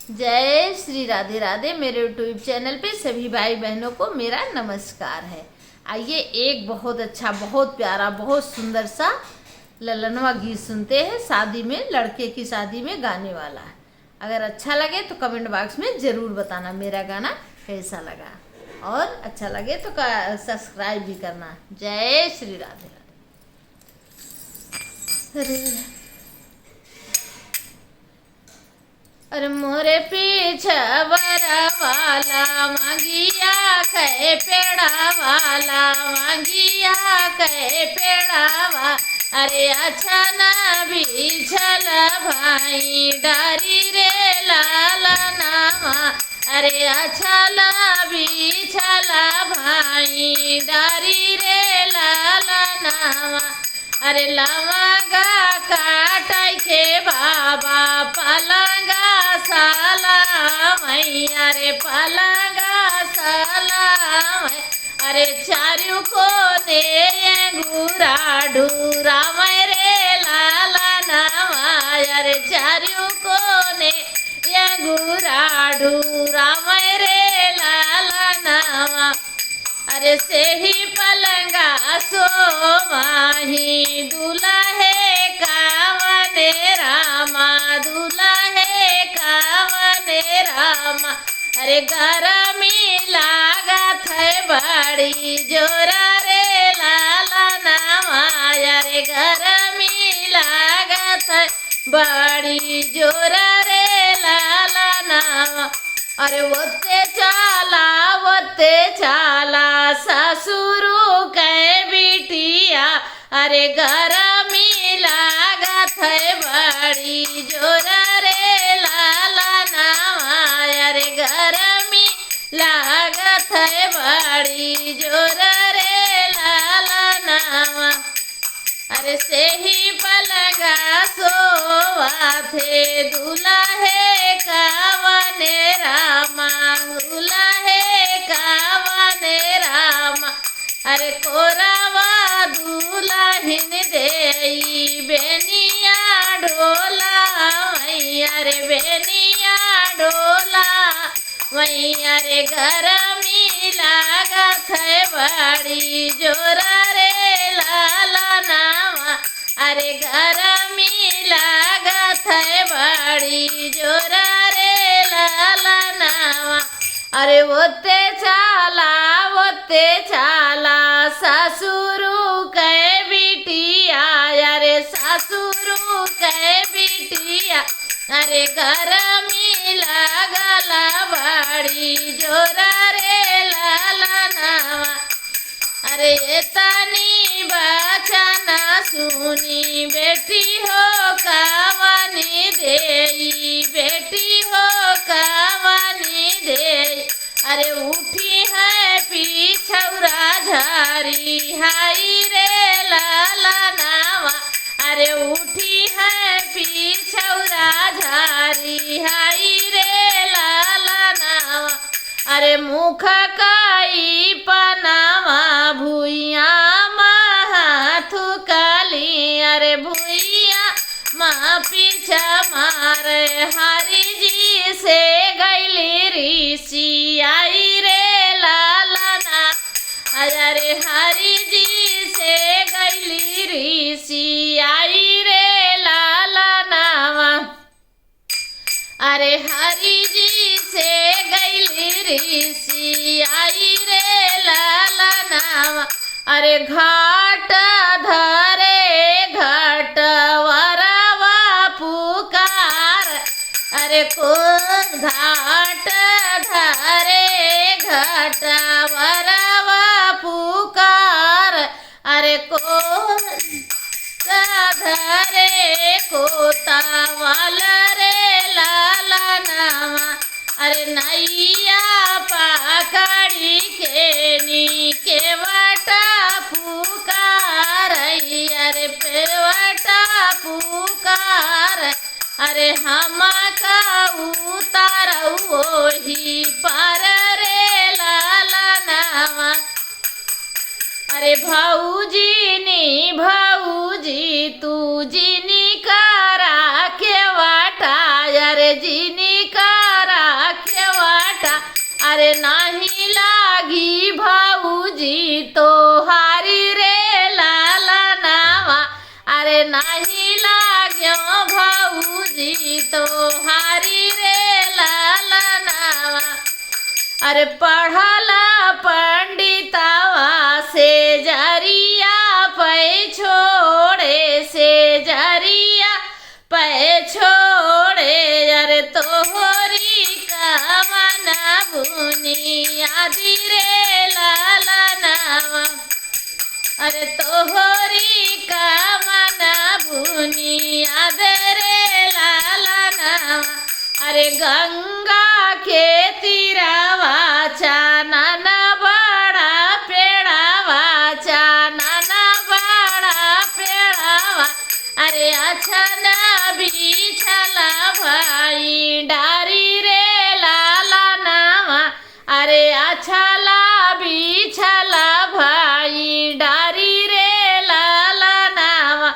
जय श्री राधे राधे। मेरे YouTube channel पे सभी भाई बहनों को मेरा नमस्कार है। आइए एक बहुत अच्छा, बहुत प्यारा, बहुत सुंदर सा ललनवा गीत सुनते हैं। शादी में, लड़के की शादी में गाने वाला है। अगर अच्छा लगे तो कमेंट बॉक्स में ज़रूर बताना मेरा गाना कैसा लगा, और अच्छा लगे तो सब्सक्राइब भी करना। जय श्री राधे राधे। अरे मोरे पीछे बरा वाला मांगिया कै पेड़ा वाला, मांगिया कै पेड़ा वाला। अरे अच्छा न बिछल भाई डारी रे लाला नामा। अरे अच्छा न बिछल भाई डारी रे लाला नामा। अरे लवंगा काटाई के बाबा पलंगा साला मैया रे पलंगा साला। अरे चारू को ने गुरा ढूरा मेरे लाला नवाया। अरे चारू को ने गुरा ढूरा मेरे लाला नवा। अरे से ही पलंगा सो माही दूल्हा है कावने रामा, दूल्हा है कावने रामा। अरे गरमी लागत है बड़ी जोरा रे लाला नवाया। रे गरमी लागत है बड़ी जोरा रे लाला नवा। अरे वोते चाला ससुरु कै बिटिया। अरे गरमी लागत है बड़ी जोरा रे लाला नवाया। रे गरमी लागत है बड़ी जोरा रे लाला नवा। अरे से ही पलंगा सोवा थे दूल्हा है कावने रामा, दूल्हा है कावने रामा। अरे कोरावा दुल्हन देई बेनिया ढोला मैया रे, बेनिया ढोला मैया रे। गरमी लागत है बड़ी जोरा रे लाला नामा। अरे गरमी लागत है बड़ी जोरा रे लाला नामा। अरे वोते चाला ससुरु कै बिटिया। अरे ससुरु कै बिटिया। अरे गरमी लागल बड़ी जोरा रे लाला नामा। अरे तनी बचन सुनी बेटी हो कावनी देई, बेटी हो कावनी देई। अरे उठी है पीछौरा झारी हाई रे लाला नावा। अरे उठी है पीछौरा झारी हाई रे लाला नावा। अरे मुख काई पनावा भुइया माथु काली। अरे भुइया माँ पीछा मारे हरि जी से गैली ऋषि आई रे लाला ना। अरे हरि जी से गैली ऋषि आई रे लाला नावा। अरे हरि जी से गैली ऋषि आई रे लाला नावा। अरे घाट धरे घाट वरवा पुकार। अरे को घाट धरे घाट वरवा पुकार। अरे को धरे कोतावाल रे लाला नामा। अरे नैया पकड़ी के नी के वटा पुकार। अरे पेवटा पुकार। अरे हम का उतार वही पर रे लाला नामा। अरे भाऊजी नी भाऊजी तू जिनी करा के वाटा। अरे जिनी का अरे नाही लागी भाऊजी तो हारी रे लालनावा, अरे नाही लाग्यो भाऊजी तो हारी रे लालनावा। अरे पढ़ला पंडितावा से जरिया पै छोड़े, से जरिया पै छोड़े। अरे तोहरी कवन बुनियादी रे लालनावा, अरे तोहरी कवन बुनियाद रे लालनावा। अरे गंगा के तीरवा चानन बड़ा पेड़ावा, चानन बड़ा पेड़ावा। अरे अछन बिछला भाई डारी रे लालनावा, अरे अछला बिछला भाई डारी रे लालनावा।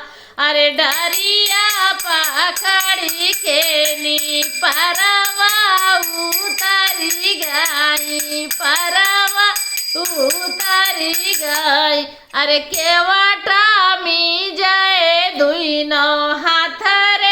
अरे डरिया पकड़ी के नी परवा उतारी गई, परवा उतारी गई। अरे केवटा मी जाए दुई नो हाथ रे